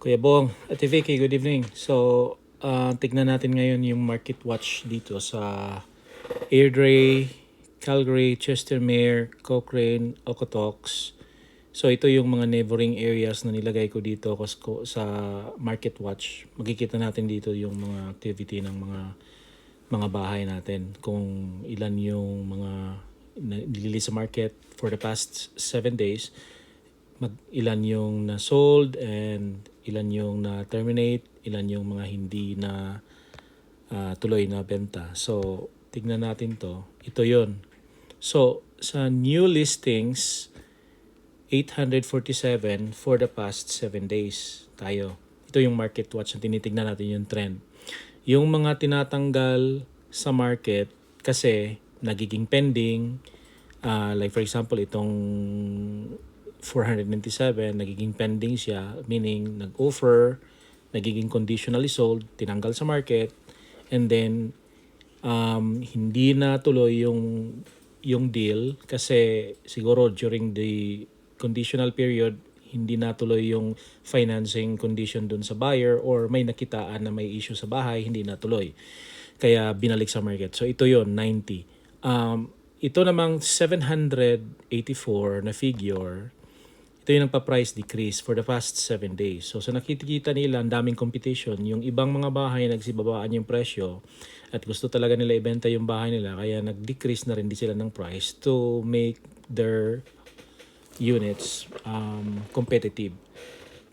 Kuya Bong at Vicky, good evening. So, tignan natin ngayon yung market watch dito sa Airdrie, Calgary, Chestermere, Cochrane, Okotoks. So, ito yung mga neighboring areas na nilagay ko dito sa market watch. Makikita natin dito yung mga activity ng mga bahay natin. Kung ilan yung mga nilili sa market for the past 7 days, ilan yung na sold and ilan yung na terminate, ilan yung mga hindi na tuloy na benta. So, tignan natin to. Ito yon. So, sa new listings, 847 for the past 7 days tayo. Ito yung market watch na tinitignan natin yung trend. Yung mga tinatanggal sa market kasi nagiging pending, like for example, itong 497, nagiging pending siya, meaning nag-offer, nagiging conditionally sold, tinanggal sa market, and then hindi na tuloy yung deal kasi siguro during the conditional period, hindi natuloy yung financing condition dun sa buyer or may nakitaan na may issue sa bahay, hindi natuloy. Kaya binalik sa market. So ito yon 90. Ito namang 784 na figure, ito yung nagpa-price decrease for the past 7 days. So sa nakikita nila, ang daming competition. Yung ibang mga bahay nagsibabaan yung presyo at gusto talaga nila ibenta yung bahay nila kaya nag-decrease na rin din sila ng price to make their units competitive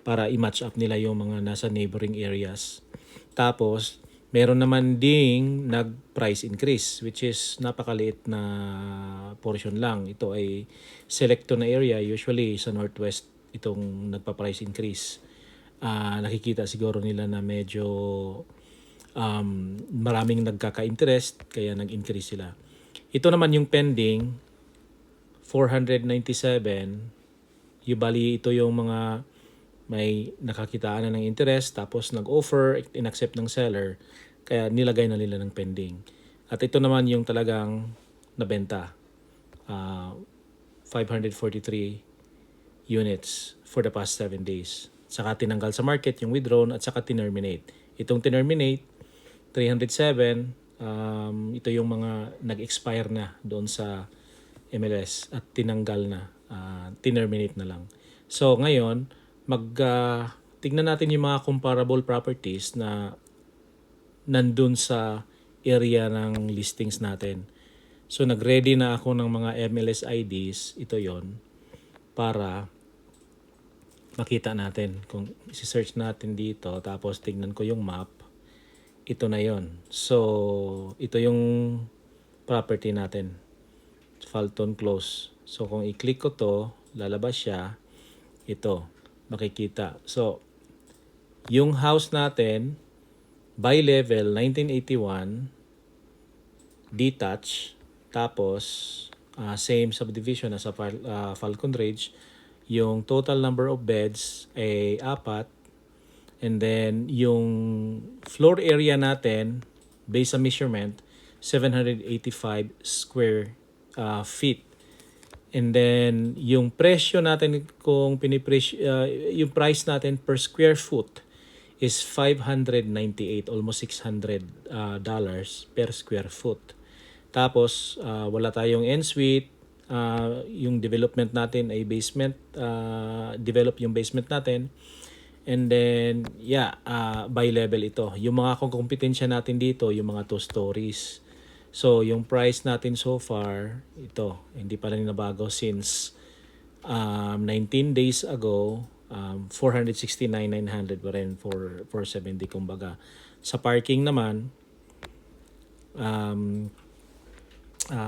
para i-match up nila yung mga nasa neighboring areas. Tapos, meron naman ding nag-price increase which is napakaliit na portion lang. Ito ay selecto na area, usually sa northwest itong nagpa-price increase. Nakikita siguro nila na medyo maraming nagkaka-interest kaya nag-increase sila. Ito naman yung pending 497, yung bali ito yung mga may nakakitaan na ng interest tapos nag-offer, inaccept ng seller, kaya nilagay na nila ng pending. At ito naman yung talagang nabenta, 543 units for the past 7 days. Saka tinanggal sa market yung withdrawn at saka tinerminate. Itong tinerminate, 307, ito yung mga nag-expire na doon sa MLS at tinanggal na, tinerminate na lang. So ngayon, tignan natin yung mga comparable properties na nandun sa area ng listings natin. So nag-ready na ako ng mga MLS IDs, ito yon para makita natin. Kung isi-search natin dito, tapos tignan ko yung map, ito na yon. So ito yung property natin. Fulton Close. So kung i-click ko to, lalabas siya. Ito, makikita. So, yung house natin, by level, 1981, detached, tapos same subdivision as sa Falcon Ridge. Yung total number of beds ay 4. And then, yung floor area natin, based sa measurement, 785 square feet. And then, yung presyo natin kung yung price natin per square foot is $598, almost $600 per square foot. Tapos, wala tayong en-suite. Yung development natin ay basement. Develop yung basement natin. And then, by level ito. Yung mga kompetensya natin dito, yung mga 2 stories. So, yung price natin so far, ito, hindi pa rin nabago since 19 days ago, 469,900 pa rin for 470 kumbaga. Sa parking naman,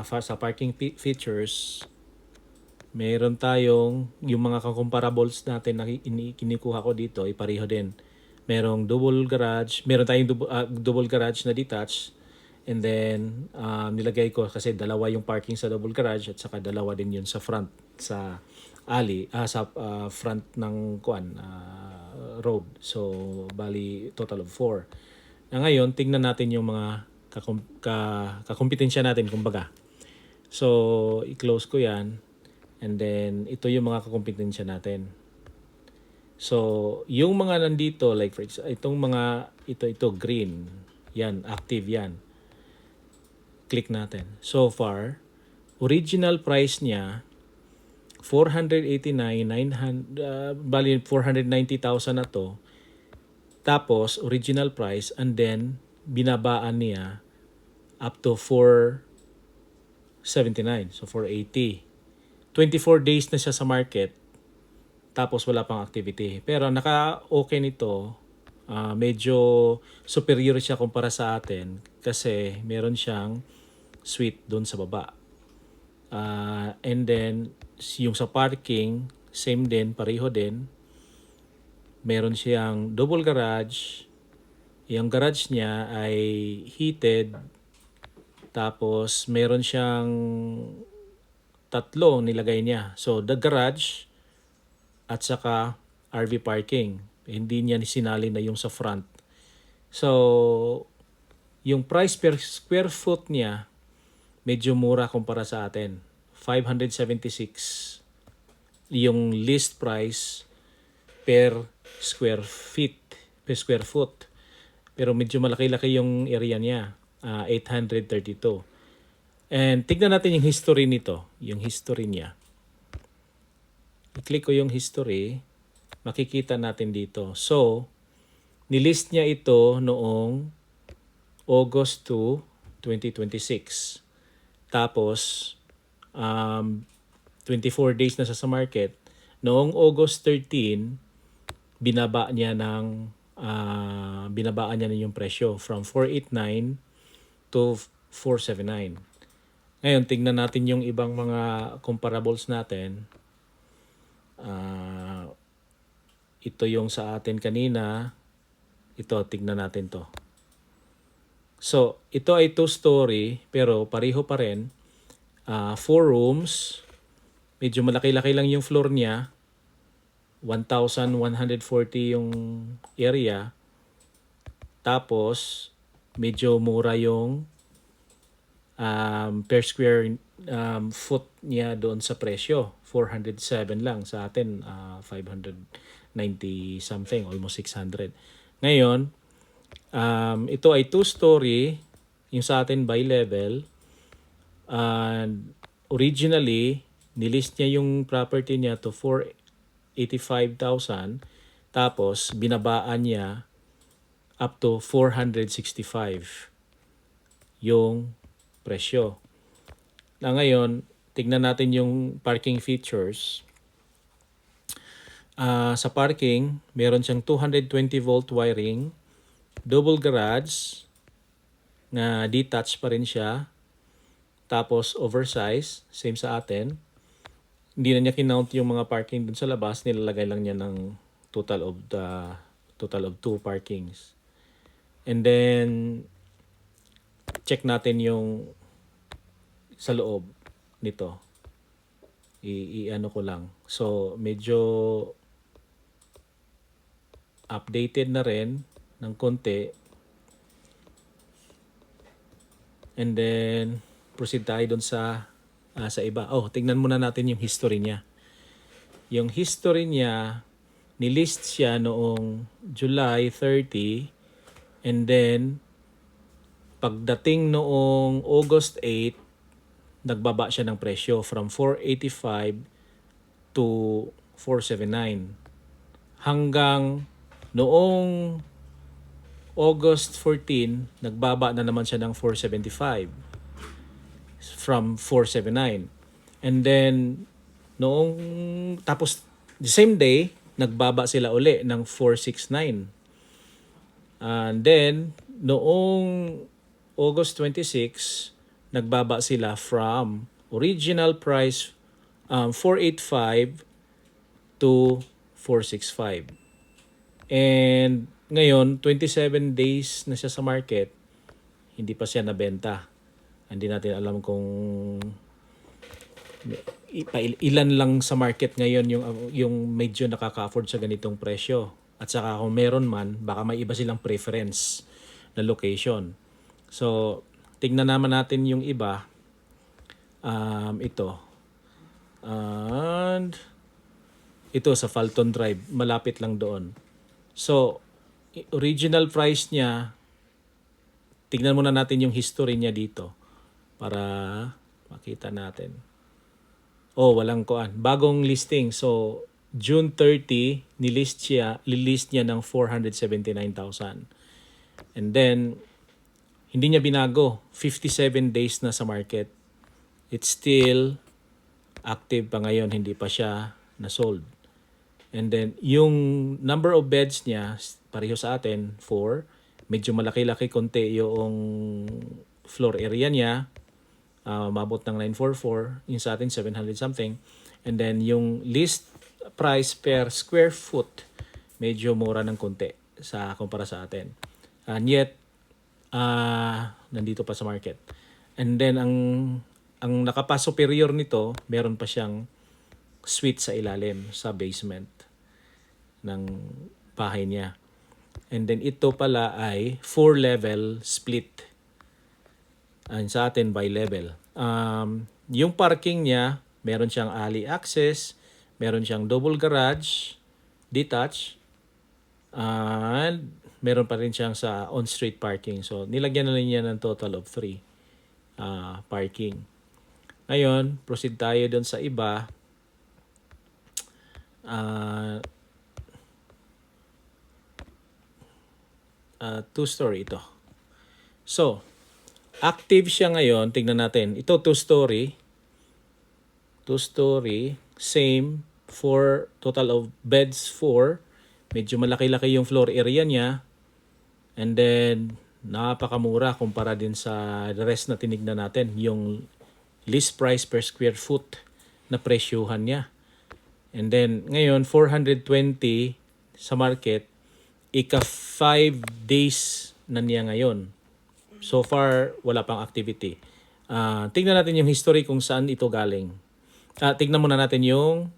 sa parking features, meron tayong yung mga comparables natin na kinikuha ko dito, ipareho din. Merong double garage, meron tayong double garage na detached. And then, nilagay ko kasi dalawa yung parking sa double garage at saka dalawa din yun sa front, sa alley, sa front ng road. So, bali, total of 4. Na ngayon, tingnan natin yung mga kakompetensya natin, kumbaga. So, i-close ko yan. And then, ito yung mga kakompetensya natin. So, yung mga nandito, like for example, itong mga, ito, green. Yan, active yan. Click natin. So far, original price niya, 489, 900, bali 490,000 na to. Tapos, original price, and then, binabaan niya up to 479. So, 480. 24 days na siya sa market, tapos wala pang activity. Pero naka-okay nito, medyo superior siya kumpara sa atin kasi meron siyang suite doon sa baba. And then, yung sa parking, same din, pareho din. Meron siyang double garage. Yung garage niya ay heated. Tapos, meron siyang tatlo nilagay niya. So, the garage at saka RV parking. Hindi niya sinali na yung sa front. So, yung price per square foot niya, medyo mura kumpara sa atin. 576 yung list price per square feet, per square foot. Pero medyo malaki-laki yung area niya, 832. And tignan natin yung history nito, yung history niya. I-click ko yung history, makikita natin dito. So, nilist niya ito noong August 2, 2026. Tapos, 24 days na sa market. Noong August 13, binabaan niya na yung presyo from 489 to 479. Ngayon, tingnan natin yung ibang mga comparables natin. Ito yung sa atin kanina. Ito, tingnan natin to. So, ito ay 2-story pero pareho pa rin. 4 rooms. Medyo malaki-laki lang yung floor niya. 1,140 yung area. Tapos, medyo mura yung per square foot niya doon sa presyo. 407 lang. Sa atin, 590 something, almost 600. Ngayon, ito ay 2-story. Yung sa atin by level. And originally, nilist niya yung property niya to 485,000. Tapos, binabaan niya up to 465 yung presyo. Na ngayon, tignan natin yung parking features. Sa parking, meron siyang 220 volt wiring, double garage, na detached pa rin siya. Tapos oversize, same sa atin. Hindi na niya kinount yung mga parking dun sa labas, nilalagay lang niya ng total of 2 parkings. And then check natin yung sa loob nito. I-ano ko lang. So medyo updated na rin ng konti. And then proceed tayo dun sa iba. Tingnan muna natin yung history niya. Yung history niya, nilist siya noong July 30 and then pagdating noong August 8, nagbaba siya ng presyo from 485 to 479. Hanggang noong August 14, nagbaba na naman siya ng 475 from 479. And then tapos the same day, nagbaba sila uli ng 469. And then noong August 26, nagbaba sila from original price 485 to 465. And ngayon, 27 days na siya sa market, hindi pa siya nabenta. Hindi natin alam kung ilan lang sa market ngayon yung medyo nakaka-afford sa ganitong presyo. At saka kung meron man, baka may iba silang preference na location. So, tignan naman natin yung iba. Ito. And Ito sa Fulton Drive, malapit lang doon. So, original price niya, tignan muna natin yung history niya dito para makita natin. Oh, walang kuan. Bagong listing. So, June 30, lilist niya ng 479,000. And then, hindi niya binago. 57 days na sa market. It's still active pa ngayon. Hindi pa siya na-sold. And then, yung number of beds niya, pareho sa atin, 4. Medyo malaki-laki konti yung floor area niya. Mabot ng 944. Yung sa atin, 700 something. And then, yung list price per square foot, medyo mura ng konti kumpara sa atin. And yet, nandito pa sa market. And then, ang nakapa-superior nito, meron pa siyang suite sa ilalim, sa basement ng bahay niya. And then ito pala ay 4-level split. Sa atin by level. Yung parking niya, meron siyang alley access, meron siyang double garage, detached, and meron pa rin siyang sa on-street parking. So nilagyan na rin niya ng total of 3 parking. Ngayon, proceed tayo doon sa iba. Two-story ito. So, active siya ngayon. Tingnan natin. Ito two-story. Two-story. Same. Total of beds 4. Medyo malaki-laki yung floor area niya. And then, napakamura kumpara din sa the rest na tinignan natin. Yung list price per square foot na presyuhan niya. And then, ngayon, 420 sa market. Ika 5 days na niya ngayon. So far, wala pang activity. Tingnan natin yung history kung saan ito galing. Tingnan muna natin yung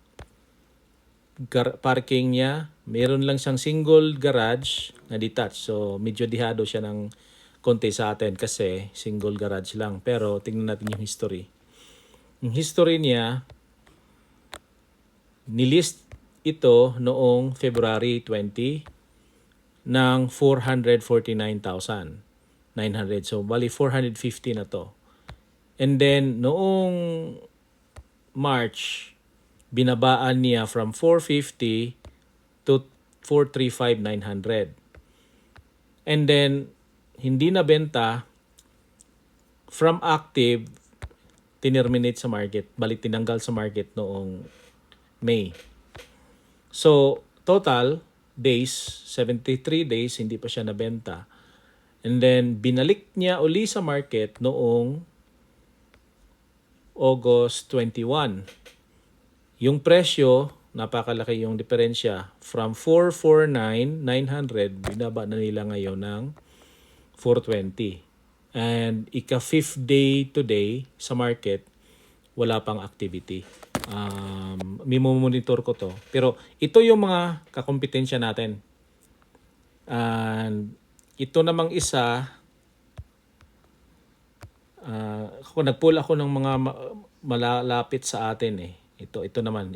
parking niya. Meron lang siyang single garage na detached. So, medyo dihado siya ng konti sa atin kasi single garage lang. Pero, tingnan natin yung history. Yung history niya, nilist ito noong February 20 ng 449,900. So, bali 450 na to. And then, noong March, binabaan niya from 450 to 435,900. And then, hindi na benta, from active, tinerminate sa market. Bali, tinanggal sa market noong May. So, total days, 73 days, hindi pa siya nabenta. And then, binalik niya uli sa market noong August 21. Yung presyo, napakalaki yung diferensya. From 449,900, binaba na nila ngayon ng 420. And ika-5th day today sa market, wala pang activity. Monitor ko to. Pero ito yung mga kakompetensya natin. And ito namang isa, nag-pull ako ng mga malalapit sa atin eh. Ito naman,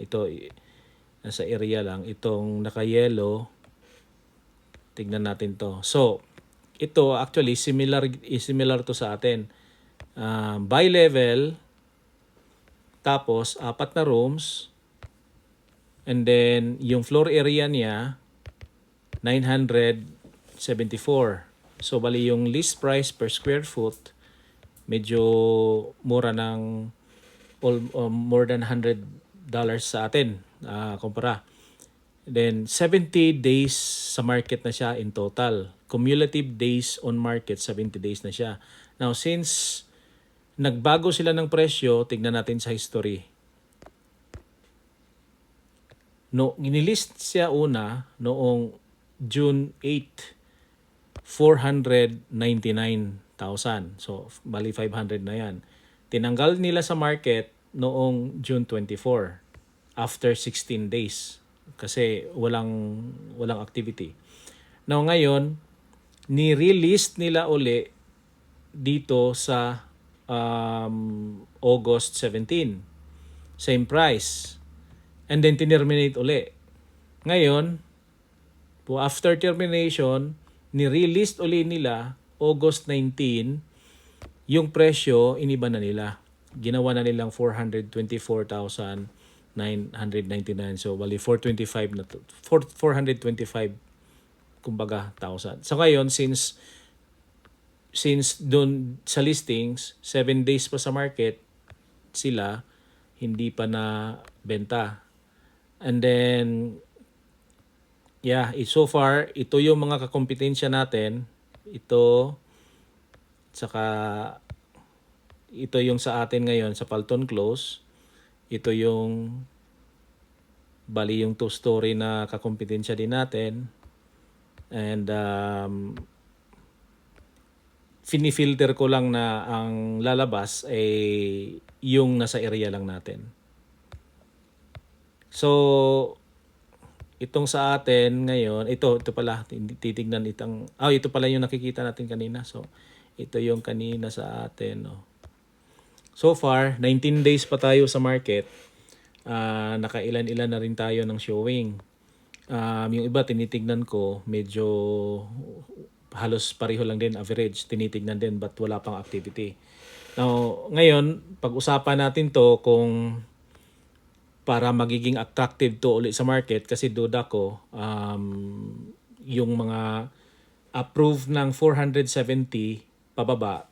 nasa area lang. Itong naka-yellow, tignan natin to. So, ito actually similar to sa atin. By level, tapos 4 na rooms, and then yung floor area niya 974. So bali yung list price per square foot medyo mura ng more than $100 sa atin kumpara. Then 70 days sa market na siya in total. Cumulative days on market, 70 days na siya. Now since nagbago sila ng presyo, tignan natin sa history. Inilist siya una noong June 8, 499,000. So, bali 500 na yan. Tinanggal nila sa market noong June 24 after 16 days kasi walang activity. Now ngayon, ni-release nila uli dito sa August 17. Same price. and then tinerminate uli. Ngayon, after termination, ni-release uli nila August 19, yung presyo iniba na nila. Ginawa na nilang 424,999. So bali 425 na to. 425 kumbaga thousand. So ngayon since doon sa listings 7 days pa sa market sila hindi pa na benta. And then so far ito yung mga kakompetensya natin. Ito saka ito yung sa atin ngayon sa Palton Close. Ito yung bali yung two-story na kakompetensya din natin. And finifilter ko lang na ang lalabas ay yung nasa area lang natin. So, itong sa atin ngayon, ito pala, titignan itong, ito pala yung nakikita natin kanina. So, ito yung kanina sa atin. No? So far, 19 days pa tayo sa market. Nakailan-ilan na rin tayo ng showing. Yung iba, tinitignan ko, medyo halos pareho lang din average. Tinitignan din but wala pang activity. Now, ngayon, pag-usapan natin to kung para magiging attractive to ulit sa market kasi duda ko yung mga approved ng 470 pababa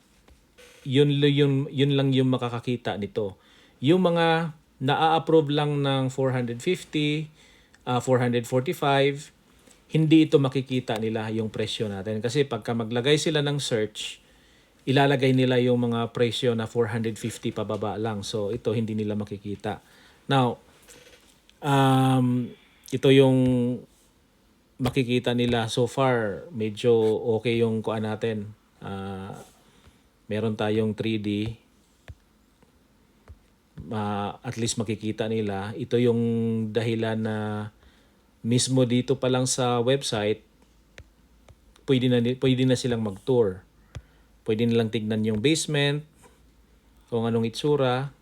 yun lang yung makakakita nito. Yung mga na-approve lang ng 450, 445, hindi ito makikita nila yung presyo natin kasi pagka maglagay sila ng search ilalagay nila yung mga presyo na 450 pababa lang. So ito hindi nila makikita. Now, ito yung makikita nila so far. Medyo okay yung kuan natin. Meron tayong 3D. At least makikita nila. Ito yung dahilan na mismo dito pa lang sa website, pwede na silang mag-tour. Pwede nilang tignan yung basement, kung anong itsura.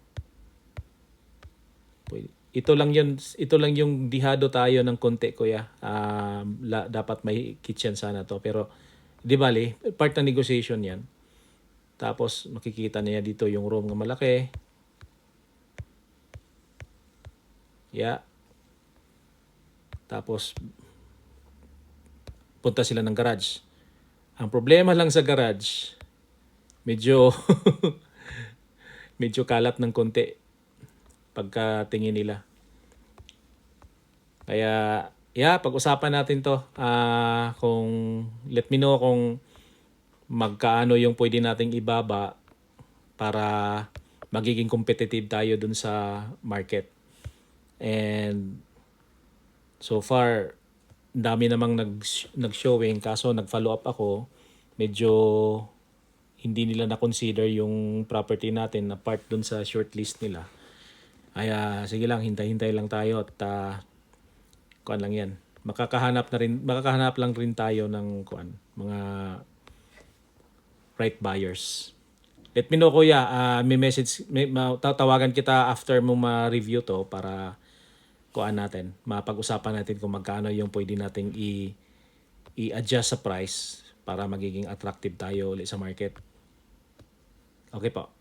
Ito lang yung dihado tayo ng konti kuya. Dapat may kitchen sana to pero di bali part ng negotiation 'yan. Tapos makikita niya dito yung room na malaki. Tapos punta sila ng garage. Ang problema lang sa garage, medyo medyo kalat ng konti pagkatingin nila. Kaya, pag-usapan natin to. Let me know kung magkaano yung pwede nating ibaba para magiging competitive tayo dun sa market. And so far, dami namang nag-showing kaso nag-follow up ako. Medyo hindi nila na-consider yung property natin na part dun sa shortlist nila. Kaya sige lang, hintay-hintay lang tayo at kuan lang 'yan. Makakahanap lang rin tayo ng mga right buyers. Let me know kuya, may message, tatawagan kita after mo ma-review to para kuan natin, mapag-usapan natin kung magkano yung pwede nating i-adjust sa price para magiging attractive tayo ulit sa market. Okay po.